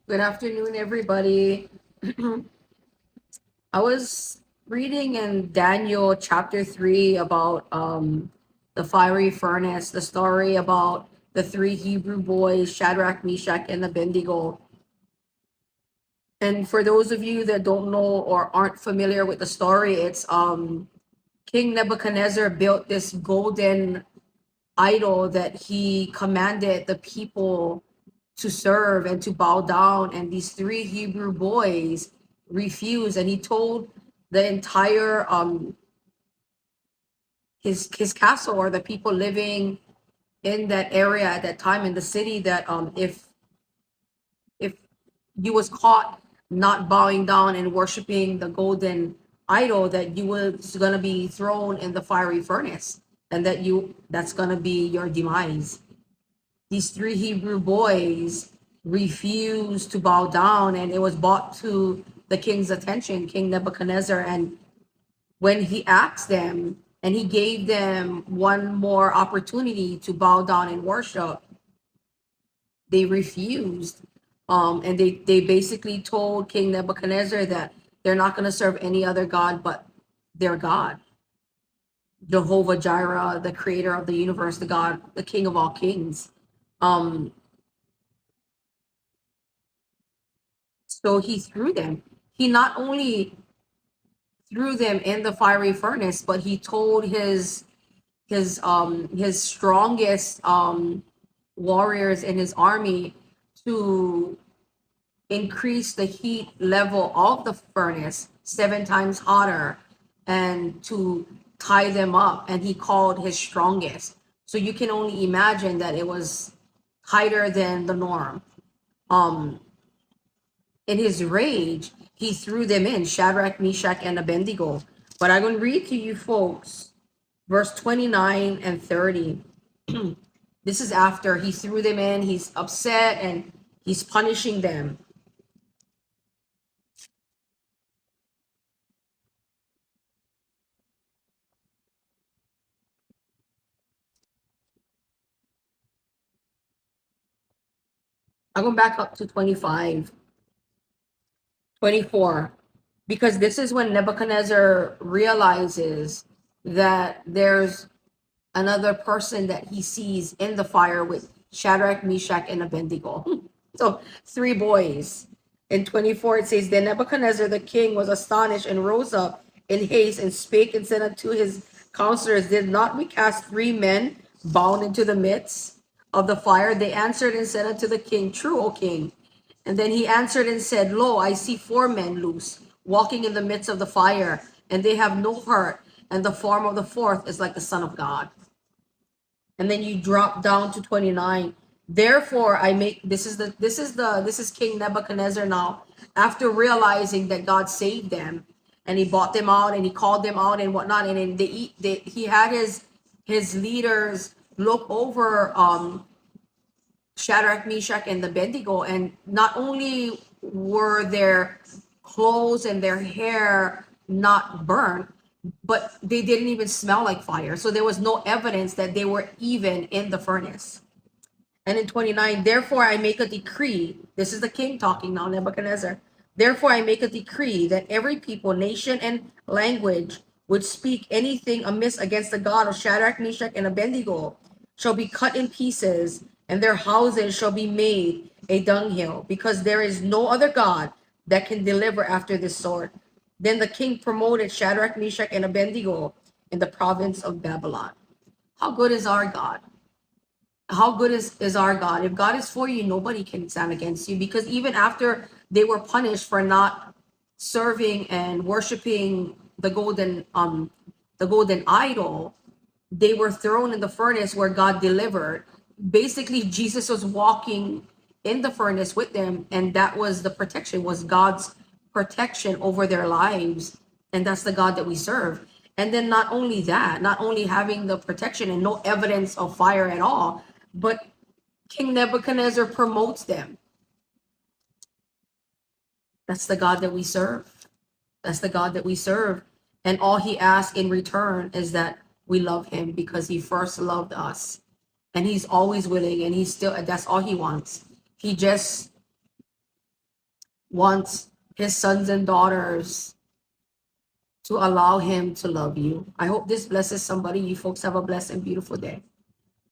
Good afternoon, everybody. I was reading in Daniel chapter 3 about the fiery furnace, the story about the three Hebrew boys, Shadrach, Meshach, and Abednego. And for those of you that don't know or aren't familiar with the story, it's King Nebuchadnezzar built this golden idol that he commanded the people to serve and to bow down. And these three Hebrew boys refused. And he told the entire his castle or the people living in that area at that time in the city that if you was caught not bowing down and worshiping the golden idol, that you was gonna be thrown in the fiery furnace, and that's gonna be your demise. These three Hebrew boys refused to bow down, and it was brought to the king's attention, King Nebuchadnezzar. And when he asked them and he gave them one more opportunity to bow down and worship, they refused. And they basically told King Nebuchadnezzar that they're not going to serve any other God but their God, Jehovah Jireh, the creator of the universe, the God, the King of all kings. Um, So he threw them. He not only threw them in the fiery furnace, but he told his strongest warriors in his army to increase the heat level of the furnace 7 times hotter and to tie them up. And he called his strongest. So you can only imagine that it was tighter than the norm. Um, in his rage, he threw them in, Shadrach, Meshach, and Abednego. But I'm going to read to you folks verse 29 and 30. This is after he threw them in, he's upset, and he's punishing them. I'm going back up to 25, 24, because this is when Nebuchadnezzar realizes that there's another person that he sees in the fire with Shadrach, Meshach, and Abednego. So three boys. In 24, it says, Then Nebuchadnezzar the king was astonished and rose up in haste and spake and said unto his counselors, Did not we cast three men bound into the midst of the fire? They answered and said unto the king, True, O king. And then he answered and said, Lo, I see four men loose, walking in the midst of the fire, and they have no hurt, and the form of the fourth is like the Son of God. And then you drop down to 29. Therefore I make, this is King Nebuchadnezzar now, after realizing that God saved them and he bought them out and he called them out and whatnot. And then he had his leaders look over Shadrach, Meshach, and Abednego, and not only were their clothes and their hair not burnt, but they didn't even smell like fire. So there was no evidence that they were even in the furnace. And in 29, therefore I make a decree. This is the king talking now, Nebuchadnezzar. Therefore I make a decree that every people, nation, and language would speak anything amiss against the God of Shadrach, Meshach, and Abednego shall be cut in pieces, and their houses shall be made a dunghill, because there is no other God that can deliver after this sort. Then the king promoted Shadrach, Meshach, and Abednego in the province of Babylon. How good is our God? How good is our God? If God is for you, nobody can stand against you, because even after they were punished for not serving and worshiping the golden idol, they were thrown in the furnace where God delivered. Basically, Jesus was walking in the furnace with them, and that was the protection, was God's protection over their lives. And that's the God that we serve. And then not only that, not only having the protection and no evidence of fire at all, but King Nebuchadnezzar promotes them. That's the God that we serve. That's the God that we serve. And all he asks in return is that we love him, because he first loved us. And he's always willing, and he's still, that's all he wants. He just wants his sons and daughters to allow him to love you. I hope this blesses somebody. You folks have a blessed and beautiful day.